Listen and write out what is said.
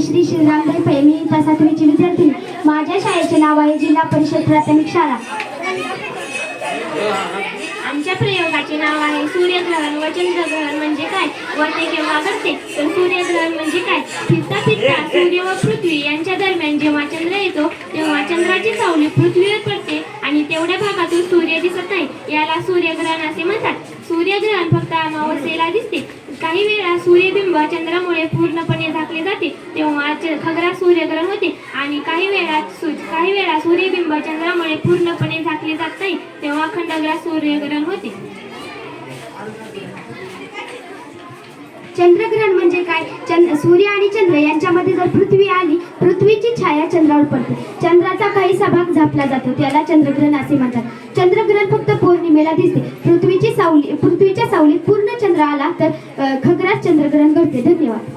श्री श्रीराम दैपे, मी इयत्ता 7वीची विद्यार्थिनी. माझ्या शाळेचे नाव आहे जिल्हा परिषद प्राथमिक शाळा. आमच्या प्रयोगाचे नाव आहे सूर्यग्रहण व चंद्रग्रहण म्हणजे काय व ते केव्हा घडते. तर सूर्यग्रहण म्हणजे काय? फिरता फिरता सूर्य व पृथ्वी यांच्या दरम्यान जेव्हा चंद्र येतो तेव्हा चंद्राची सावली पृथ्वीवर पडते आणि तेवढ्या भागातून सूर्य दिसत नाही, याला सूर्यग्रहण असे म्हणतात. सूर्यग्रहण फक्त अमावस्येला दिसते. काही वेळा सूर्यबिंब चंद्रामुळे पूर्णपणे झाकले जाते तेव्हा खग्रास सूर्यग्रहण होते आणि काही वेळा सूर्यबिंब चंद्रामुळे पूर्णपणे झाकले जात नाही तेव्हा खंडग्रास सूर्यग्रहण होते. चंद्रग्रहण म्हणजे काय? सूर्य आणि चंद्र यांच्यामध्ये जर पृथ्वी आली, पृथ्वीची छाया चंद्रावर पडते, चंद्राचा काहीसा भाग झाकला जातो, त्याला चंद्रग्रहण असे म्हणतात. चंद्रग्रहण फक्त पौर्णिमेला दिसते. पृथ्वीच्या सावलीत पूर्ण चंद्र आला तर खग्रास चंद्रग्रहण घडते. धन्यवाद.